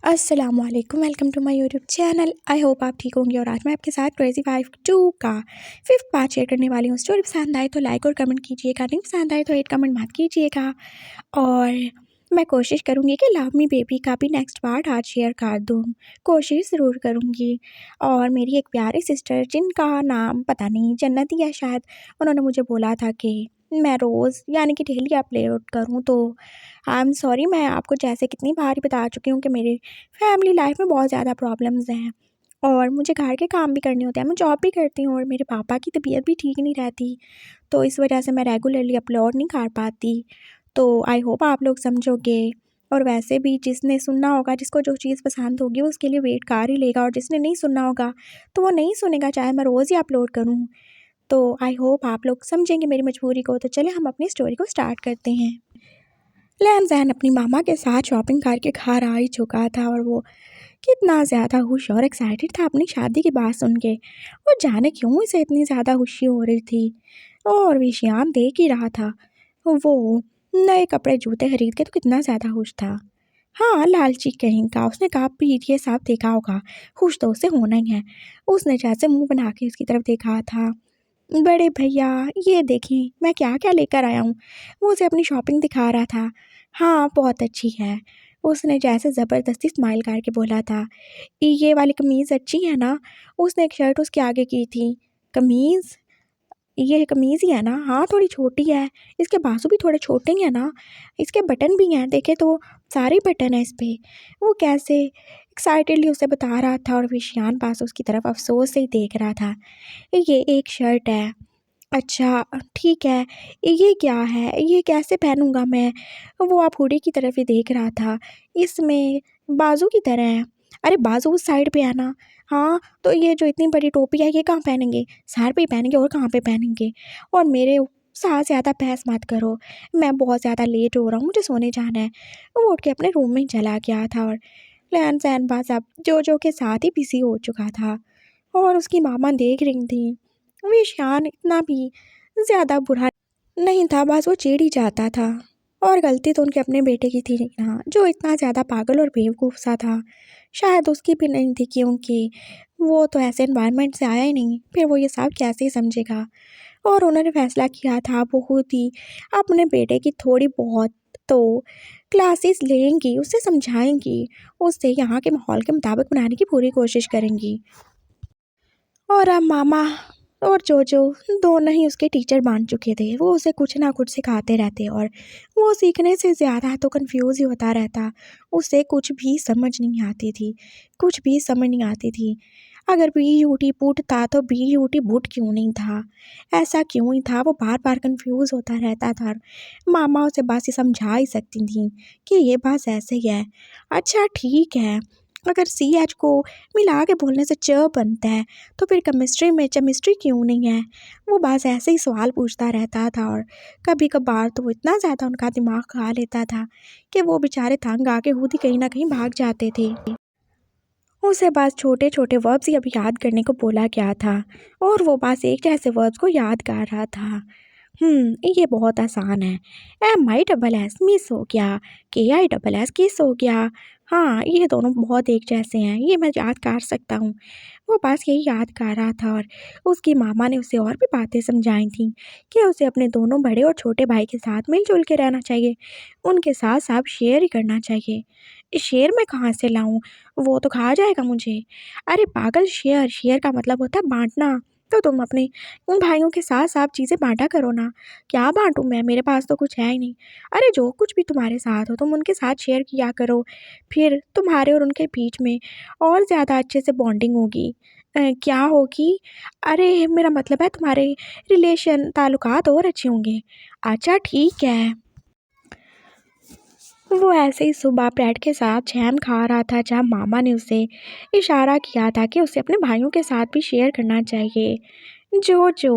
अस्सलामुअलैकुम, welcome to my YouTube channel. I hope आप ठीक होंगे और आज मैं आपके साथ क्रेज़ी वाइफ 2 का 5th पार्ट शेयर करने वाली हूँ। स्टोरी पसंद आए तो लाइक और कमेंट कीजिएगा, नहीं पसंद आए तो हेट कमेंट मत कीजिएगा। और मैं कोशिश करूँगी कि लव मी बेबी का भी नेक्स्ट पार्ट आज शेयर कर दूँ, कोशिश ज़रूर करूँगी। और मेरी एक प्यारी सिस्टर जिनका नाम पता नहीं जन्नती है शायद, उन्होंने मुझे बोला था कि मैं रोज़ यानी कि डेली अपलोड करूँ, तो आई एम सॉरी। मैं आपको जैसे कितनी बार ही बता चुकी हूँ कि मेरी फैमिली लाइफ में बहुत ज़्यादा प्रॉब्लम्स हैं और मुझे घर के काम भी करने होते हैं। मैं जॉब भी करती हूँ और मेरे पापा की तबीयत भी ठीक नहीं रहती, तो इस वजह से मैं रेगुलरली अपलोड नहीं कर पाती। तो आई होप आप लोग समझोगे। और वैसे भी जिसने सुनना होगा, जिसको जो चीज़ पसंद होगी वो उसके लिए वेट कर ही लेगा, और जिसने नहीं सुनना होगा तो वो नहीं सुनेगा, चाहे मैं रोज़ ही अपलोड करूँ। तो आई होप आप लोग समझेंगे मेरी मजबूरी को। तो चले हम अपनी स्टोरी को स्टार्ट करते हैं। लैन जैन अपनी मामा के साथ शॉपिंग करके घर आ ही चुका था और वो कितना ज़्यादा खुश और एक्साइटेड था अपनी शादी की बात सुन के। और जाने क्यों इसे इतनी ज़्यादा खुशी हो रही थी, और विषयान देख ही रहा था। वो नए कपड़े जूते खरीद के तो कितना ज़्यादा खुश था। हाँ, लालची कहीं का, उसने कहा पीठ ये सब देखा होगा, खुश तो उसे होना ही है। उसने जैसे मुंह बना के उसकी तरफ देखा था। बड़े भैया, ये देखिए मैं क्या क्या लेकर आया हूँ। वो उसे अपनी शॉपिंग दिखा रहा था। हाँ, बहुत अच्छी है, उसने जैसे ज़बरदस्ती स्माइल करके बोला था। ये वाली कमीज़ अच्छी है ना? उसने एक शर्ट उसके आगे की थी। कमीज़? ये कमीज़ ही है ना? हाँ, थोड़ी छोटी है, इसके बाजू भी थोड़े छोटे ही हैं ना? इसके बटन भी हैं, देखे तो सारे बटन हैं इस पे। वो कैसे एक्साइटेडली उसे बता रहा था और विशियान पास उसकी तरफ अफ़सोस से ही देख रहा था। ये एक शर्ट है। अच्छा, ठीक है। ये क्या है? ये कैसे पहनूँगा मैं? वो अब हुडी की तरफ ही देख रहा था। इसमें बाजू की तरह है। अरे बाजू उस साइड पे है ना? हाँ, तो ये जो इतनी बड़ी टोपी है ये कहाँ पहनेंगे? सर पे ही पहनेंगे, और कहाँ पे पहनेंगे? और मेरे साथ ज़्यादा बहस मत करो। मैं बहुत ज़्यादा लेट हो रहा हूँ, मुझे सोने जाना है। वो उठ के अपने रूम में चला गया था और लैन-सैन बस अब जो के साथ ही बिज़ी हो चुका था और उसकी मामा देख रही थी। विशान इतना भी ज़्यादा बुरा नहीं था, बस वो चिढ़ ही जाता था। और गलती तो उनके अपने बेटे की थी ना, जो इतना ज़्यादा पागल और बेवकूफ़ सा था। शायद उसकी भी नहीं थी, क्योंकि वो तो ऐसे एनवायरनमेंट से आया ही नहीं, फिर वो ये सब कैसे समझेगा। और उन्होंने फैसला किया था वो खुद ही अपने बेटे की थोड़ी बहुत तो क्लासेस लेंगी, उसे समझाएंगी, उसे यहाँ के माहौल के मुताबिक बनाने की पूरी कोशिश करेंगी। और अब मामा और जोजो दोनों ही उसके टीचर बन चुके थे। वो उसे कुछ ना कुछ सिखाते रहते और वो सीखने से ज़्यादा तो कंफ्यूज ही होता रहता। उसे कुछ भी समझ नहीं आती थी, कुछ भी समझ नहीं आती थी। अगर बी यूटी पुट था तो बी यूटी बुट क्यों नहीं था? ऐसा क्यों ही था? वो बार बार कंफ्यूज होता रहता था। मामा उसे बस ये समझा ही सकती थी कि ये बस ऐसे ही है। अच्छा ठीक है, अगर सी एच को मिला के बोलने से च बनता है तो फिर केमिस्ट्री में केमिस्ट्री क्यों नहीं है? वो बस ऐसे ही सवाल पूछता रहता था और कभी कभार तो वो इतना ज़्यादा उनका दिमाग खा लेता था कि वो बेचारे तंग आके खुद ही कहीं ना कहीं भाग जाते थे। उसे बस छोटे छोटे वर्ब्स ही अभी याद करने को बोला गया था और वो बस एक जैसे वर्ब्स को याद कर रहा था। ये बहुत आसान है। M I double S miss हो गया, के आई डबल एस किस हो गया। हाँ, ये दोनों बहुत एक जैसे हैं, ये मैं याद कर सकता हूँ। वो बस यही याद कर रहा था और उसकी मामा ने उसे और भी बातें समझाई थी कि उसे अपने दोनों बड़े और छोटे भाई के साथ मिलजुल के रहना चाहिए, उनके साथ सब शेयर ही करना चाहिए। शेयर मैं कहाँ से लाऊं? वो तो खा जाएगा मुझे। अरे पागल, शेयर शेयर का मतलब होता है बांटना। तो तुम अपने उन भाइयों के साथ सब चीज़ें बांटा करो ना। क्या बांटूं मैं? मेरे पास तो कुछ है ही नहीं। अरे जो कुछ भी तुम्हारे साथ हो तुम उनके साथ शेयर किया करो, फिर तुम्हारे और उनके बीच में और ज़्यादा अच्छे से बॉन्डिंग होगी। क्या होगी? अरे मेरा मतलब है तुम्हारे रिलेशन ताल्लुकात और अच्छे होंगे। अच्छा ठीक है। वो ऐसे ही सुबह ब्रेड के साथ जैम खा रहा था जब मामा ने उसे इशारा किया था कि उसे अपने भाइयों के साथ भी शेयर करना चाहिए। जो जो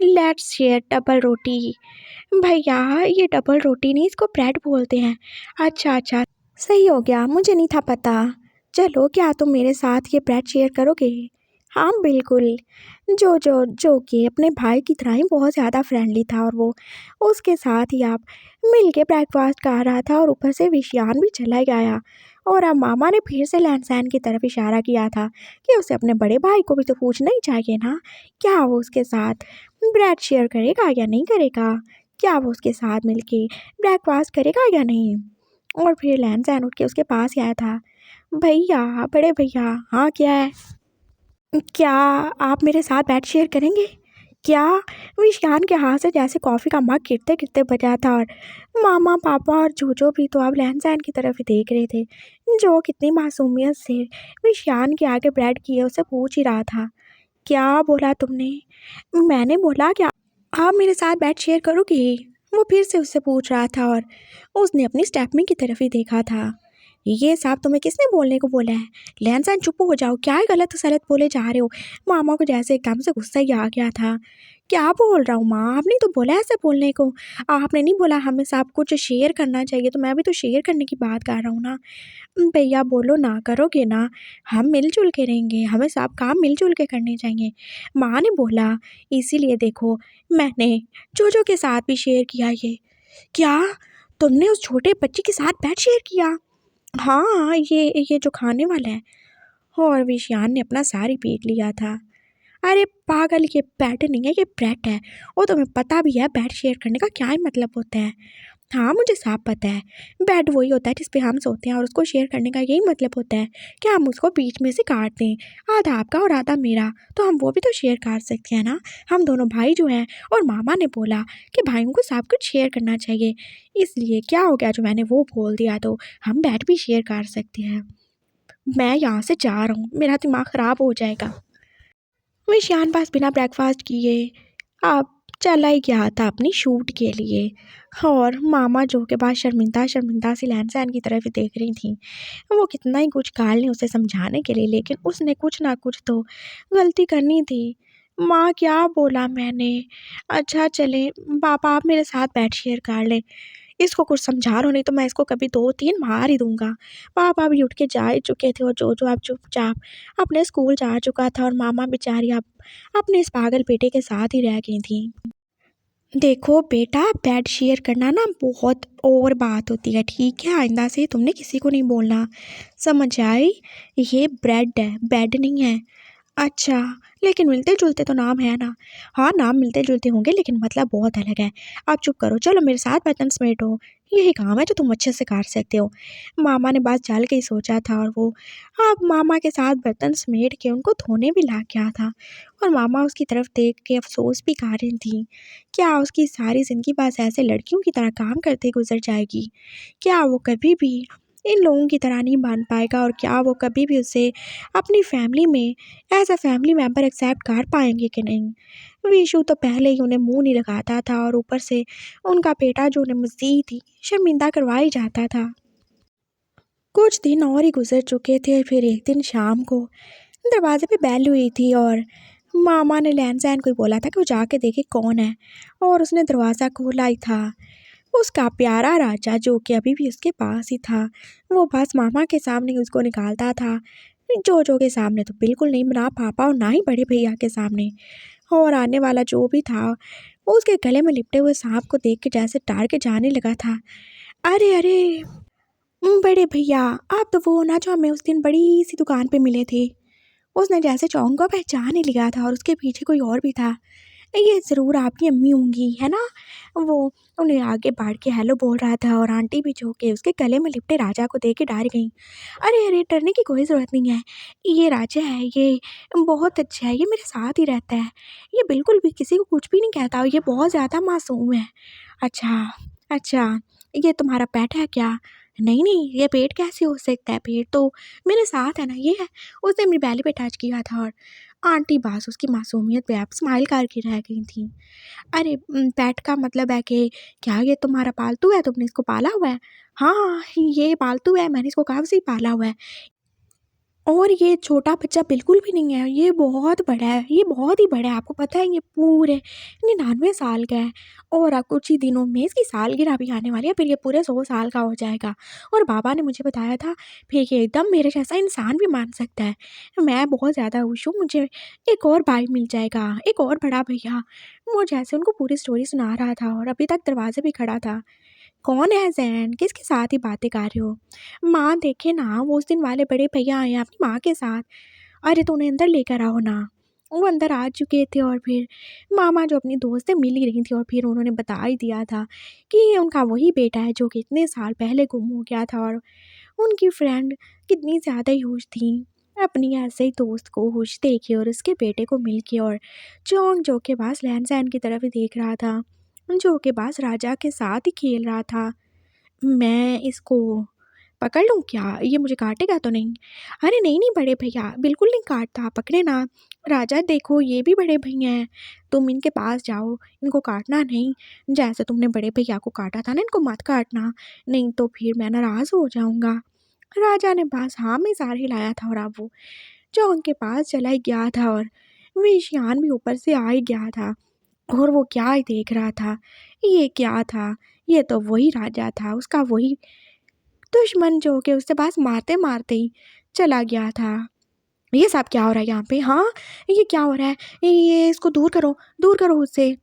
लेट्स शेयर डबल रोटी। भैया, ये डबल रोटी नहीं, इसको ब्रेड बोलते हैं। अच्छा अच्छा, सही हो गया, मुझे नहीं था पता। चलो, क्या तुम मेरे साथ ये ब्रेड शेयर करोगे? हाँ बिल्कुल। जो कि अपने भाई की तरह ही बहुत ज़्यादा फ्रेंडली था और वो उसके साथ ही आप मिल के ब्रेकफास्ट कर रहा था और ऊपर से विशियान भी चला गया। और अब मामा ने फिर से लैंसैन की तरफ इशारा किया था कि उसे अपने बड़े भाई को भी तो पूछना ही चाहिए ना, क्या वो उसके साथ ब्रेड शेयर करेगा या नहीं करेगा, क्या वो उसके साथ मिलके ब्रेकफास्ट करेगा या नहीं। और फिर लैंसैन उठ के उसके पास ही आया था। भैया, बड़े भैया, हाँ क्या है? क्या आप मेरे साथ बेड शेयर करेंगे? क्या? विशान के हाथ से जैसे कॉफ़ी का मग गिरते गिरते बजा था और मामा, पापा और जोजो भी तो अब लैंसैन की तरफ ही देख रहे थे, जो कितनी मासूमियत से विशान के आगे ब्रेड किए उसे पूछ ही रहा था। क्या बोला तुमने? मैंने बोला क्या आप मेरे साथ बेड शेयर करोगे? वो फिर से उससे पूछ रहा था और उसने अपनी स्टेपनी की तरफ ही देखा था। ये सब तुम्हें किसने बोलने को बोला है? लैंसैन चुप हो जाओ, क्या गलत सलत बोले जा रहे हो? मामा को जैसे एकदम से गुस्सा ही आ गया था। क्या बोल रहा हूँ माँ, आपने तो बोला ऐसे बोलने को। आपने नहीं बोला हमें सब कुछ शेयर करना चाहिए, तो मैं भी तो शेयर करने की बात कर रहा हूँ ना। भैया बोलो ना, करोगे ना? हम मिलजुल के रहेंगे, हमें सब काम मिलजुल के करने चाहिए। माँ ने बोला, इसीलिए देखो मैंने जोजो के साथ भी शेयर किया ये। क्या? तुमने उस छोटे बच्चे के साथ बेड शेयर किया? हाँ, ये जो खाने वाला है। और विशियान ने अपना सारी पीट लिया था। अरे पागल, ये बेड नहीं है, ये ब्रेड है। और तुम्हें पता भी है बेड शेयर करने का क्या ही मतलब होता है। हाँ, मुझे साफ पता है। बेड वही होता है जिस पे हम सोते हैं और उसको शेयर करने का यही मतलब होता है कि हम उसको बीच में से काट दें, आधा आपका और आधा मेरा, तो हम वो भी तो शेयर कर सकते हैं ना। हम दोनों भाई जो हैं, और मामा ने बोला कि भाइयों को सब कुछ शेयर करना चाहिए, इसलिए क्या हो गया जो मैंने वो बोल दिया तो हम बेड भी शेयर कर सकते हैं। मैं यहाँ से जा रहा हूँ, मेरा दिमाग ख़राब हो जाएगा। विशान पास बिना ब्रेकफास्ट किए अब चला ही गया था अपनी शूट के लिए। और मामा जो के बाद शर्मिंदा शर्मिंदा सी लैंसैन की तरफ ही देख रही थी। वो कितना ही कुछ काल ने उसे समझाने के लिए, लेकिन उसने कुछ ना कुछ तो गलती करनी थी। माँ, क्या बोला मैंने? अच्छा चले पापा, आप मेरे साथ बेड शेयर कर लें। इसको कुछ समझा लो, नहीं तो मैं इसको कभी 2-3 मार ही दूँगा। पापा भी उठ के जा ही चुके थे और जोजो अब चुपचाप अपने स्कूल जा चुका था और मामा बेचारी अब अपने इस पागल बेटे के साथ ही रह गई थी। देखो बेटा, बेड शेयर करना ना बहुत ओवर बात होती है, ठीक है? आइंदा से तुमने किसी को नहीं बोलना, समझ आई? ये ब्रेड है, बेड नहीं है। अच्छा, लेकिन मिलते-जुलते तो नाम है ना? हाँ, नाम मिलते-जुलते होंगे लेकिन मतलब बहुत अलग है। आप चुप करो, चलो मेरे साथ बर्तन समेटो। यही काम है जो तुम अच्छे से कर सकते हो। मामा ने बस जल के ही सोचा था और वो अब मामा के साथ बर्तन समेट के उनको धोने भी लग गया था। और मामा उसकी तरफ देख के अफ़सोस भी कर रही थी। क्या उसकी सारी ज़िंदगी बस ऐसे लड़कियों की तरह काम करते गुज़र जाएगी? क्या वो कभी भी इन लोगों की तरह नहीं बन पाएगा और क्या वो कभी भी उसे अपनी फैमिली में as a family member accept कर पाएँगे कि नहीं? विशु तो पहले ही उन्हें मुँह नहीं लगाता था और ऊपर से उनका बेटा जो उन्हें मज़ीद ही शर्मिंदा करवा ही जाता था। कुछ दिन और ही गुज़र चुके थे, फिर एक दिन शाम को दरवाज़े पे बेल हुई थी और मामा ने लैंसैन को ही बोला था कि वो जाके देखे कौन है, और उसने दरवाज़ा खोला ही था। उसका प्यारा राजा जो कि अभी भी उसके पास ही था। वो बस मामा के सामने ही उसको निकालता था। जोजो के सामने तो बिल्कुल नहीं, ना पापा और ना ही बड़े भैया के सामने। और आने वाला जो भी था, वो उसके गले में लिपटे हुए सांप को देख के जैसे डर के जाने लगा था। अरे अरे, बड़े भैया, आप तो वो ना जो हमें उस दिन बड़ी सी दुकान पे मिले थे। उसने जैसे चौंक को पहचान ही लिया था और उसके पीछे कोई और भी था। ये ज़रूर आपकी अम्मी होंगी, है ना? वो उन्हें आगे बढ़ के हेलो बोल रहा था और आंटी भी झुक के उसके गले में लिपटे राजा को देख के डर गईं। अरे अरे, डरने की कोई ज़रूरत नहीं है। ये राजा है, ये बहुत अच्छा है, ये मेरे साथ ही रहता है। ये बिल्कुल भी किसी को कुछ भी नहीं कहता और ये बहुत ज़्यादा मासूम है। अच्छा, अच्छा, ये तुम्हारा पेट है क्या? नहीं नहीं, ये पेट कैसे हो सकता है? पेट तो मेरे साथ है ना, ये है। उसने मेरी बैली पे टच किया था और आंटी बस उसकी मासूमियत पे आप स्माइल करके रह गई थी। अरे पेट का मतलब है कि क्या ये तुम्हारा पालतू है? तुमने इसको पाला हुआ है? हाँ, ये पालतू है, मैंने इसको कब से ही पाला हुआ है। और ये छोटा बच्चा बिल्कुल भी नहीं है, ये बहुत बड़ा है, ये बहुत ही बड़ा है। आपको पता है ये पूरे 99 साल का है और अब कुछ ही दिनों में इसकी सालगिरह भी आने वाली है, फिर ये पूरे 100 साल का हो जाएगा। और बाबा ने मुझे बताया था फिर ये एकदम मेरे जैसा इंसान भी मान सकता है। मैं बहुत ज़्यादा खुश हूँ, मुझे एक और भाई मिल जाएगा, एक और बड़ा भैया। वो जैसे उनको पूरी स्टोरी सुना रहा था और अभी तक दरवाजे पे खड़ा था। कौन है जैन? किसके साथ ही बातें कर रहे हो? माँ देखे ना, वो उस दिन वाले बड़े भैया आए हैं अपनी माँ के साथ। अरे तो उन्हें अंदर लेकर आओ ना। वो अंदर आ चुके थे और फिर मामा जो अपनी दोस्त से मिल ही रही थी और फिर उन्होंने बता ही दिया था कि उनका वही बेटा है जो कि इतने साल पहले गुम हो गया था। और उनकी फ्रेंड कितनी ज़्यादा ही खुश थी अपनी ऐसे ही दोस्त को खुश देखे और उसके बेटे को मिल के। और चौंग जो के पास लैन सैन की तरफ ही देख रहा था, जो के पास राजा के साथ ही खेल रहा था। मैं इसको पकड़ लूँ क्या? ये मुझे काटेगा तो नहीं? अरे नहीं नहीं बड़े भैया, बिल्कुल नहीं काटता, पकड़े ना। राजा देखो ये भी बड़े भैया हैं, तुम इनके पास जाओ, इनको काटना नहीं। जैसे तुमने बड़े भैया को काटा था ना, इनको मत काटना, नहीं तो फिर मैं नाराज़ हो जाऊँगा। राजा ने बस हाँ में सार हिलाया था और अब वो जॉन के पास चला ही गया था और विशियान भी ऊपर से आ ही गया था। और वो क्या ही देख रहा था, ये क्या था? ये तो वही राजा था, उसका वही दुश्मन जो कि उससे पास मारते मारते ही चला गया था। ये सब क्या हो रहा है यहाँ पे? हाँ, ये क्या हो रहा है? ये इसको दूर करो उससे।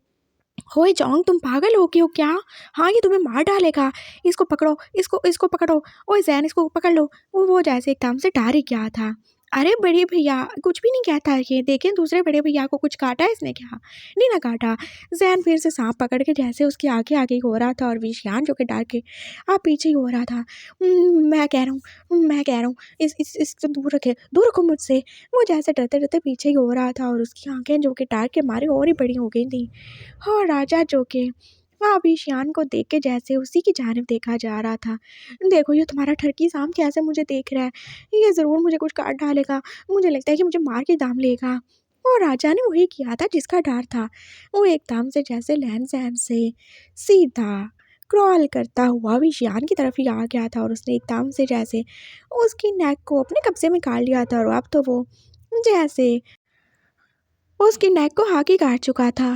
ओए जॉन्ग, तुम पागल हो गए हो क्या? हाँ, ये तुम्हें मार डालेगा। इसको पकड़ो, इसको इसको पकड़ो। ओए ज़ैन, इसको पकड़ लो। वो जैसे एकदम से डर ही गया था। अरे बड़े भैया, कुछ भी नहीं कहता है ये। देखें दूसरे बड़े भैया को कुछ काटा है इसने क्या? नहीं ना काटा। ज़ैन फिर से सांप पकड़ के जैसे उसके आगे आगे ही हो रहा था और विशियान जो कि डर के पीछे ही हो रहा था। मैं कह रहा हूँ इसको दूर रखो मुझसे। वो जैसे डरते डरते पीछे ही हो रहा था और उसकी आंखें जो कि डर के मारे और ही बड़ी हो गई थी। और राजा जो कि ईशान को देख के जैसे उसी की जानिब देखा जा रहा था। देखो ये तुम्हारा ठरकी सांप कैसे मुझे देख रहा है, ये ज़रूर मुझे कुछ काट डालेगा। मुझे लगता है कि मुझे मार के दाम लेगा। और राजा ने वही किया था जिसका डर था। वो एकदम से जैसे लैन सैन से सीधा क्रॉल करता हुआ विशियान की तरफ ही आ गया था और उसने एकदम से जैसे उसकी नेक को अपने कब्जे में काट लिया था। और अब तो वो जैसे उसकी नेक को हाकी काट चुका था।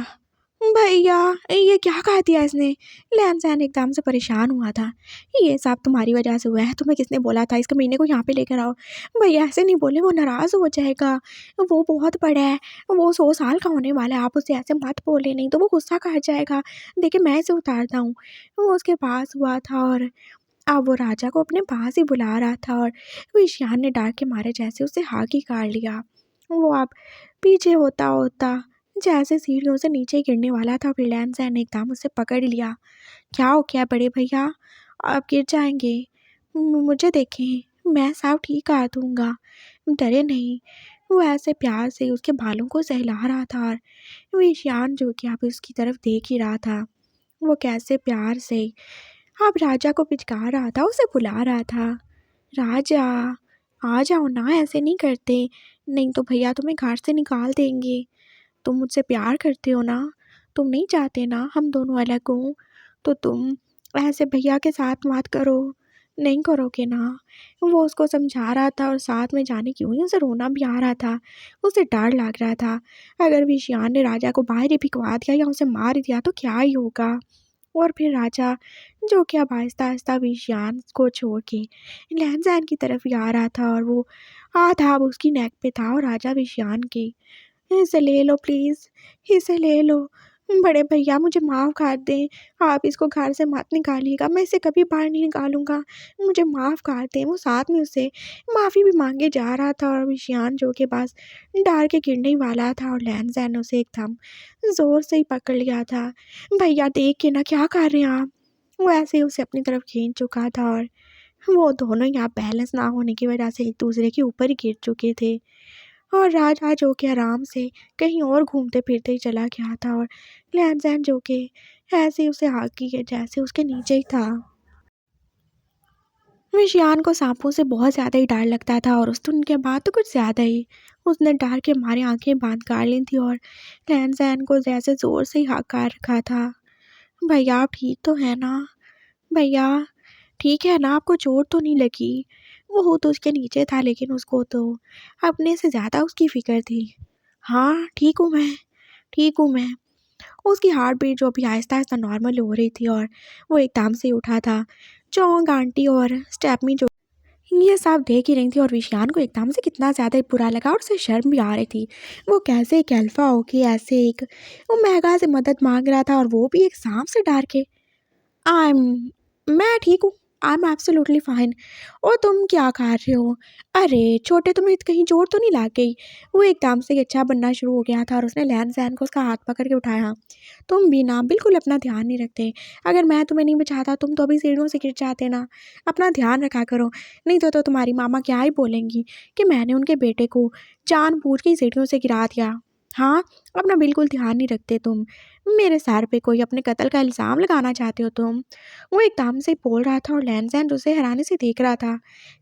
भैया, ये क्या कहा दिया इसने? लैन-सैन एकदम से परेशान हुआ था। ये सब तुम्हारी वजह से हुआ है, तुम्हें किसने बोला था इस कमीने को यहाँ पे लेकर आओ? भैया ऐसे नहीं बोले, वो नाराज़ हो जाएगा। वो बहुत बड़ा है, वो 100 साल का होने वाला है, आप उससे ऐसे मत बोले, नहीं तो वो गुस्सा कर जाएगा। देखिए मैं इसे उतारता हूँ। वो उसके पास हुआ था और अब वो राजा को अपने पास ही बुला रहा था और विशियान ने डर के मारे जैसे उसे हाथ ही काट लिया। वो अब पीछे होता होता जैसे सीढ़ियों से नीचे गिरने वाला था, फिर लैन-सैन ने एकदम उसे पकड़ लिया। क्या हो गया बड़े भैया? आप गिर जाएँगे। मुझे देखें, मैं सब ठीक कर दूँगा, डरे नहीं। वो ऐसे प्यार से उसके बालों को सहला रहा था और विशियान जो कि अब उसकी तरफ देख ही रहा था। वो कैसे प्यार से अब राजा को पिचकार रहा था, उसे बुला रहा था। राजा, आ जाओ ना, ऐसे नहीं करते, नहीं तो भैया तुम्हें घर से निकाल देंगे। तुम मुझसे प्यार करते हो ना? तुम नहीं चाहते ना हम दोनों अलग हों? तो तुम ऐसे भैया के साथ मत करो, नहीं करोगे ना? वो उसको समझा रहा था और साथ में जाने क्यों ही उसे रोना भी आ रहा था। उसे डर लग रहा था, अगर विशियान ने राजा को बाहर ही भिगवा दिया या उसे मार दिया तो क्या ही होगा? और फिर राजा जो कि अब आहिस्ता-आहिस्ता विशियान को छोड़ के लहन-सहन की तरफ ही आ रहा था और वो हाथ अब उसकी नेक पे था और राजा विशियान की, इसे ले लो प्लीज़, इसे ले लो। बड़े भैया मुझे माफ़ कर दें, आप इसको घर से मत निकालिएगा, मैं इसे कभी बाहर नहीं निकालूँगा, मुझे माफ़ कर दें। वो साथ में उससे माफ़ी भी माँगे जा रहा था और विशियान जो के पास डर के गिरने ही वाला था और लहन-सहन ने उसे एकदम ज़ोर से ही पकड़ लिया था। भैया देख के ना, क्या कर रहे हैं आप? वो ऐसे ही उसे अपनी तरफ खींच चुका था और वो दोनों यहाँ बैलेंस ना होने की वजह से एक दूसरे के ऊपर ही गिर चुके थे। और राजा जो कि आराम से कहीं और घूमते फिरते ही चला गया था और लैन-सैन जो कि ऐसे ही उसे हाकी के जैसे उसके नीचे ही था। विशियान को सांपों से बहुत ज़्यादा ही डर लगता था और उस दिन के बाद तो कुछ ज़्यादा ही उसने डर के मारे आंखें बंद कर ली थी और लैन-सैन को जैसे ज़ोर से ही हाकार रखा था। भैया आप ठीक तो हैं ना? भैया ठीक है ना? आपको चोट तो नहीं लगी? वो तो उसके नीचे था लेकिन उसको तो अपने से ज़्यादा उसकी फ़िक्र थी। हाँ, ठीक हूँ मैं। उसकी हार्ट बीट जो अभी आहिस्ता-आहिस्ता नॉर्मल हो रही थी और वो एकदम से उठा था। चोंग आंटी और स्टेपनी जो ये सब देख ही रही थी और विशियान को एकदम से कितना ज़्यादा ही बुरा लगा और उसे शर्म भी आ रही थी। वो कैसे एक अल्फ़ा हो के ऐसे एक ओमेगा से मदद माँग रहा था और वो भी एक साँप से डर के। आई एम मैं ठीक हूँ। I am absolutely fine. और तुम क्या खा रहे हो? अरे छोटे, तुम्हें कहीं चोट तो नहीं लग गई? वो एकदम से अच्छा बनना शुरू हो गया था और उसने लहन सहन को उसका हाथ पकड़ के उठाया। तुम भी ना बिल्कुल अपना ध्यान नहीं रखते। अगर मैं तुम्हें नहीं बचाता तुम तो अभी सीढ़ियों से गिर जाते ना। अपना ध्यान रखा करो, नहीं तो तुम्हारी मामा क्या ही बोलेंगी कि मैंने उनके बेटे को जानबूझ के ही सीढ़ियों से गिरा दिया। हाँ, अपना बिल्कुल ध्यान नहीं रखते तुम। मेरे सर पे कोई अपने कत्ल का इल्ज़ाम लगाना चाहते हो तुम? वो एकदम से बोल रहा था और लैन-सैन उसे हैरानी से देख रहा था।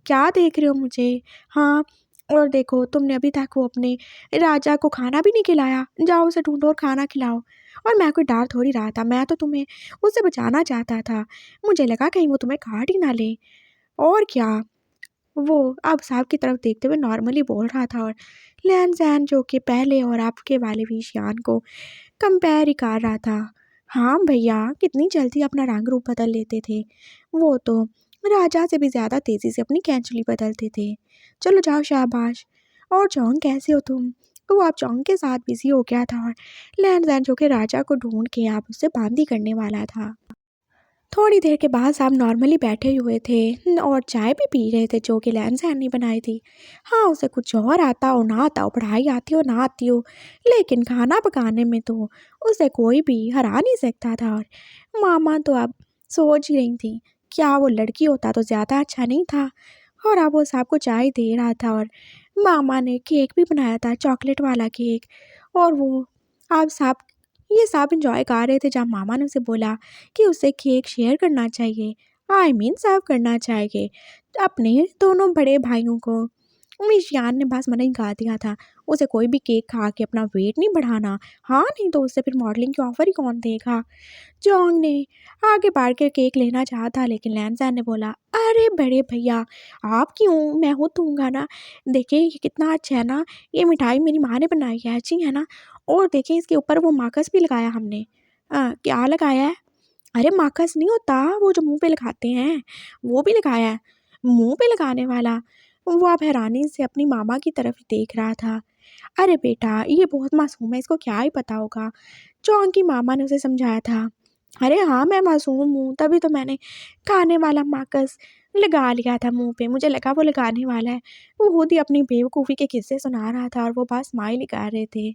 क्या देख रहे हो मुझे? हाँ, और देखो तुमने अभी तक वो अपने राजा को खाना भी नहीं खिलाया। जाओ उसे ढूँढो और खाना खिलाओ। और मैं कोई डर थोड़ी रहा था, मैं तो तुम्हें उससे बचाना चाहता था। मुझे लगा कहीं वो तुम्हें काट ही ना ले। और क्या? वो अब साहब की तरफ देखते हुए नॉर्मली बोल रहा था और लैन-सैन जो कि पहले और अब के वाले विषयान को कंपेयर ही कर रहा था। हाँ भैया, कितनी जल्दी अपना रंग रूप बदल लेते थे। वो तो राजा से भी ज़्यादा तेज़ी से अपनी कैंचुली बदलते थे। चलो जाओ शाबाश। और जॉन कैसे हो तुम? वो अब जॉन के साथ बिज़ी हो गया था और लैन-सैन जो कि राजा को ढूँढ के अब उससे बांदी करने वाला था। थोड़ी देर के बाद साहब नॉर्मली बैठे हुए थे और चाय भी पी रहे थे जो कि लैन-सैन ने बनाई थी। हाँ, उसे कुछ और आता हो ना आता हो, पढ़ाई आती हो ना आती हो, लेकिन खाना पकाने में तो उसे कोई भी हरा नहीं सकता था। और मामा तो अब सोच ही रही थी, क्या वो लड़की होता तो ज़्यादा अच्छा नहीं था? और अब वो साहब को चाय दे रहा था और मामा ने केक भी बनाया था, चॉकलेट वाला केक। और वो अब साहब ये सब एंजॉय कर रहे थे जब मामा ने उसे बोला कि उसे केक शेयर करना चाहिए। आई मीन सर्व करना चाहिए अपने दोनों बड़े भाइयों को। मिशियान ने बस मना ही कर दिया था। उसे कोई भी केक खा के अपना वेट नहीं बढ़ाना। हाँ, नहीं तो उससे फिर मॉडलिंग की ऑफर ही कौन देगा? जोंग ने आगे बढ़ के केक लेना चाहा था लेकिन लैन-सैन ने बोला, अरे बड़े भैया, आप क्यों? मैं हूँ दूँगा ना। देखिए ये कितना अच्छा है ना, ये मिठाई मेरी माँ ने बनाई है, अच्छी है ना? और देखिए इसके ऊपर वो मार्कस भी लगाया हमने। क्या लगाया है? अरे मार्कस नहीं होता, वो जो मुँह पे लगाते हैं, वो भी लगाया है। मुँह पे लगाने वाला? वो अब हैरानी से अपनी मामा की तरफ ही देख रहा था। अरे बेटा, ये बहुत मासूम है, इसको क्या ही पता होगा। जोंग की मामा ने उसे समझाया था। अरे हाँ, मैं मासूम हूँ, तभी तो मैंने खाने वाला मार्कस लगा लिया था मुँह पे, मुझे लगा वो लगाने वाला है। वो खुद ही अपनी बेवकूफ़ी के किस्से सुना रहा था और वो बस स्माइल ही कर रहे थे।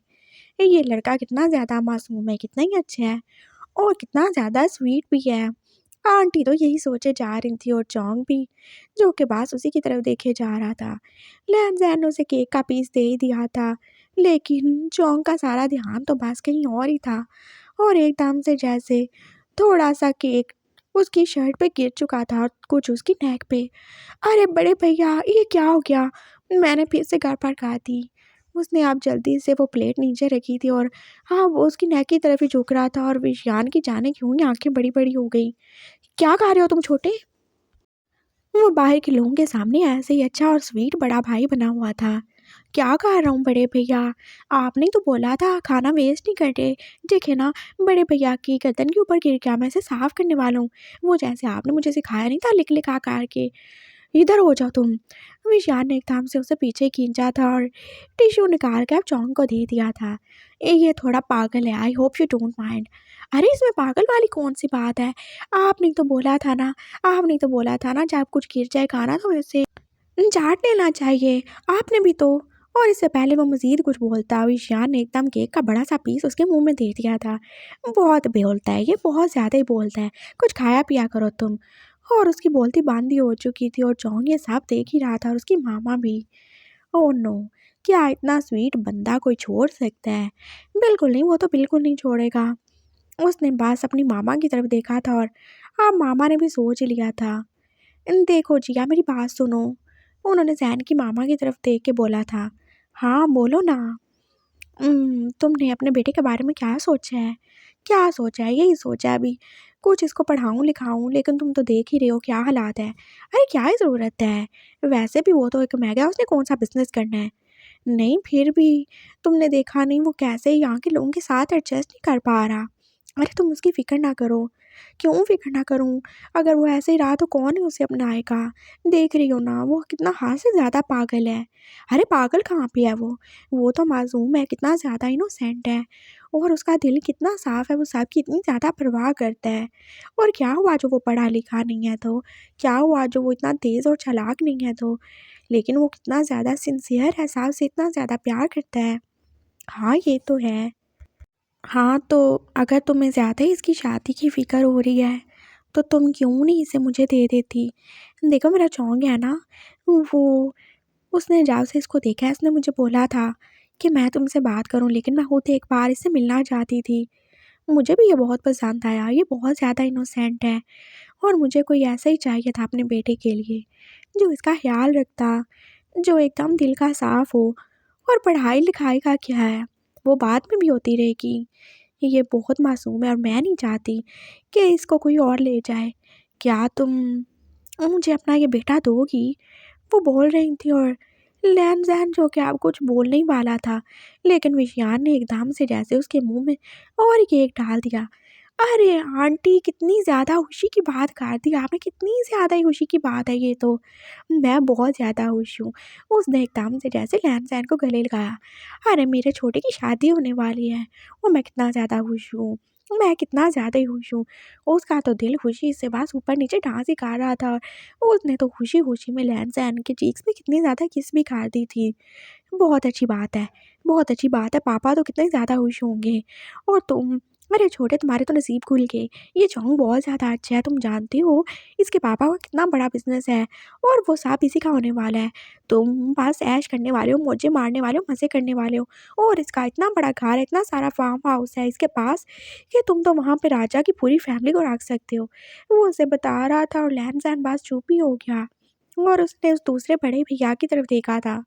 ये लड़का कितना ज़्यादा मासूम है, कितना ही अच्छा है और कितना ज़्यादा स्वीट भी है। आंटी तो यही सोचे जा रही थी और जोंग भी, जो कि बस उसी की तरफ देखे जा रहा था। लैन-सैन ने उसे केक का पीस दे ही दिया था, लेकिन जोंग का सारा ध्यान तो बस कहीं और ही था। और एकदम से जैसे थोड़ा-सा केक उसकी शर्ट पे गिर चुका था और कुछ उसकी नेक पे। अरे बड़े भैया, ये क्या हो गया? मैंने फिर से गड़बड़ कर दी। उसने अब जल्दी से वो प्लेट नीचे रखी थी और हाँ, वो उसकी नेक की तरफ ही झुक रहा था और विषयान की जाने क्यों ही आँखें बड़ी-बड़ी हो गई। क्या खा रहे हो तुम छोटे? वो बाहर के लोगों के सामने ऐसे ही अच्छा और स्वीट बड़ा भाई बना हुआ था। क्या खा रहा हूँ बड़े भैया? आपने तो बोला था खाना वेस्ट नहीं करते। देखिए ना, बड़े भैया की गर्दन के ऊपर गिर गया, मैं इसे साफ करने वाला हूँ। वो जैसे आपने मुझे सिखाया नहीं था लिक-लिक आ के। इधर हो जाओ तुम। विशाल ने एकदम से उसे पीछे खींचा था और टिश्यू निकाल कर चौंग को दे दिया था। ये थोड़ा पागल है, I hope you don't mind. अरे इसमें पागल वाली कौन सी बात है? आपने तो बोला था ना, आपने तो बोला था ना जब कुछ गिर जाए खाना तो उसे चाट लेना चाहिए। आपने भी तो। और इससे पहले वो मज़ीद कुछ बोलता, विशान ने एकदम केक का बड़ा सा पीस उसके मुंह में दे दिया था। बहुत बोलता है ये, बहुत ज़्यादा ही बोलता है। कुछ खाया पिया करो तुम। और उसकी बोलती बंद ही हो चुकी थी और जॉन ये सब देख ही रहा था और उसकी मामा भी। Oh no! क्या इतना स्वीट बंदा कोई छोड़ सकता है? बिल्कुल नहीं, वो तो बिल्कुल नहीं छोड़ेगा। उसने बस अपनी मामा की तरफ देखा था और अब मामा ने भी सोच लिया था। देखो जिया, मेरी बात सुनो। उन्होंने ज़ैन की मामा की तरफ देख के बोला था। हाँ, बोलो ना। तुमने अपने बेटे के बारे में क्या सोचा है? क्या सोचा है? यही सोचा है अभी। कुछ इसको पढ़ाऊँ लिखाऊँ, लेकिन तुम तो देख ही रहे हो क्या हालात है। अरे क्या ही ज़रूरत है? वैसे भी वो तो एक मैगा है, उसने कौन-सा बिज़नेस करना है। नहीं फिर भी तुमने देखा नहीं वो कैसे यहाँ के लोगों के साथ एडजस्ट नहीं कर पा रहा। अरे तुम उसकी फ़िक्र ना करो। क्यों फ़िक्र ना करूँ? अगर वो ऐसे ही रहा तो कौन ही उसे अपनाएगा? देख रही हो ना वो कितना हद से ज़्यादा पागल है। अरे पागल कहाँ पे है वो तो मासूम है, कितना ज़्यादा इनोसेंट है और उसका दिल कितना साफ़ है, वो सबकी इतनी ज़्यादा परवाह करता है। और क्या हुआ जो वो पढ़ा लिखा नहीं है तो? क्या हुआ जो वो इतना तेज़ और चालाक नहीं है तो? लेकिन वो कितना ज़्यादा सिंसियर है, साहब से इतना ज़्यादा प्यार करता है। हाँ, ये तो है। हाँ, तो अगर तुम्हें ज़्यादा ही इसकी शादी की फ़िक्र हो रही है, तो तुम क्यों नहीं इसे मुझे दे देती? देखो मेरा चौंग है ना, वो उसने जब से इसको देखा है, उसने मुझे बोला था कि मैं तुमसे बात करूँ, लेकिन मैं खुद एक बार इससे मिलना चाहती थी। मुझे भी ये बहुत पसंद आया, ये बहुत ज़्यादा इनोसेंट है और मुझे कोई ऐसा ही चाहिए था अपने बेटे के लिए, जो इसका ख़्याल रखता, जो एकदम दिल का साफ़ हो। और पढ़ाई-लिखाई का क्या है, वो बाद में भी होती रहेगी। ये बहुत मासूम है और मैं नहीं चाहती कि इसको कोई और ले जाए। क्या तुम मुझे अपना ये बेटा दोगी? वो बोल रही थी और लहन-सहन जो कि अब कुछ बोलने ही वाला था, लेकिन विशियान ने एकदम से जैसे उसके मुँह में और केक डाल दिया। अरे आंटी कितनी ज़्यादा खुशी की बात कर दी आपने, कितनी ज़्यादा ही खुशी की बात है ये तो। मैं बहुत ज़्यादा खुश हूँ। उसने एकदम से जैसे लहन-सहन को गले लगाया। अरे मेरे छोटे की शादी होने वाली है और मैं कितना ज़्यादा खुश हूँ, मैं कितना ज़्यादा ही खुश हूँ। उसका तो दिल खुशी से बस ऊपर-नीचे डांस ही कर रहा था। उसने तो खुशी-खुशी में लहन-सहन के चीक्स में कितनी ज़्यादा किस भी कर दी थी। बहुत अच्छी बात है, बहुत अच्छी बात है, पापा तो कितने ज़्यादा खुश होंगे। और तुम, अरे छोटे तुम्हारे तो नसीब खुल गए। ये चौंग बहुत ज़्यादा अच्छा है, तुम जानती हो इसके पापा का कितना बड़ा बिज़नेस है और वो सब इसी का होने वाला है। तुम बस ऐश करने वाले हो, मौजें मारने वाले हो, मज़े करने वाले हो और इसका इतना बड़ा घर है, इतना सारा फार्म हाउस है इसके पास कि तुम तो वहाँ पे राजा की पूरी फैमिली को रख सकते हो। वो उसे बता रहा था और लहन-सहन बस चुप ही हो गया और उसने उस दूसरे बड़े भैया की तरफ देखा था।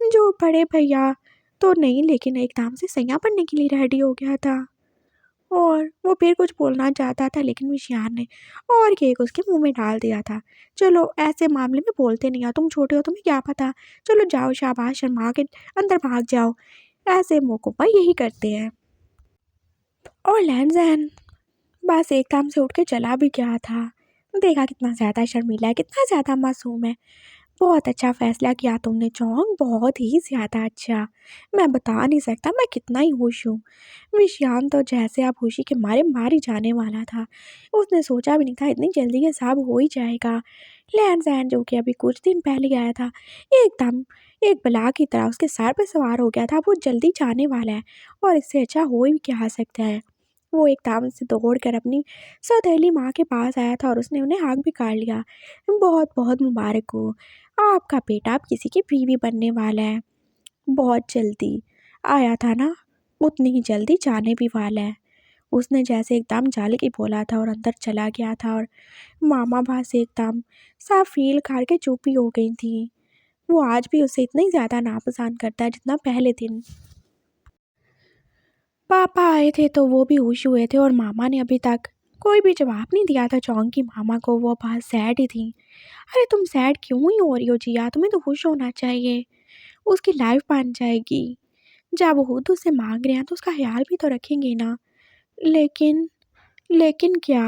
जो बड़े भैया तो नहीं, लेकिन एकदम से सैया बनने के लिए रेडी हो गया था और वो फिर कुछ बोलना चाहता था, लेकिन विशियान ने और केक उसके मुंह में डाल दिया था। चलो ऐसे मामले में बोलते नहीं हो, तुम छोटे हो, तुम्हें क्या पता। चलो जाओ, शाबाश, शर्मा के अंदर भाग जाओ। ऐसे मौक़ों पर यही करते हैं। और लहन-सहन बस एकदम से उठ के चला भी गया था। देखा कितना ज़्यादा शर्मीला है, कितना ज़्यादा मासूम है। बहुत अच्छा फ़ैसला किया तुमने चौंग, बहुत ही ज़्यादा अच्छा। मैं बता नहीं सकता मैं कितना ही खुश हूँ। विशियान तो जैसे अब खुशी के मारे मार ही जाने वाला था। उसने सोचा भी नहीं था इतनी जल्दी ये सब हो ही जाएगा। लहन-सहन जो कि अभी कुछ दिन पहले आया था, एकदम एक बला की तरह उसके सर पे सवार हो गया था। वो जल्दी जाने वाला है और इससे अच्छा हो ही क्या सकता है। वो एकदम से दौड़कर अपनी सौतेली माँ के पास आया था और उसने उन्हें हग भी कर लिया। बहुत-बहुत मुबारक हो, आपका बेटा अब किसी की बीवी बनने वाला है। बहुत जल्दी आया था ना, उतनी ही जल्दी जाने भी वाला है। उसने जैसे एकदम जल के बोला था और अंदर चला गया था और मामा वहाँ से एकदम साफ फ़ील करके चुप ही हो गई थी। वो आज भी उसे इतना ही ज़्यादा नापसंद करता है जितना पहले दिन। पापा आए थे तो वो भी खुश हुए थे और मामा ने अभी तक कोई भी जवाब नहीं दिया था चौंग की मामा को, वो बहुत सैड ही थी। अरे तुम सैड क्यों ही हो रही हो जिया, तुम्हें तो खुश होना चाहिए। उसकी लाइफ बन जाएगी। जब वो खुद उससे माँग रहे हैं तो उसका ख़्याल भी तो रखेंगे ना। लेकिन लेकिन क्या?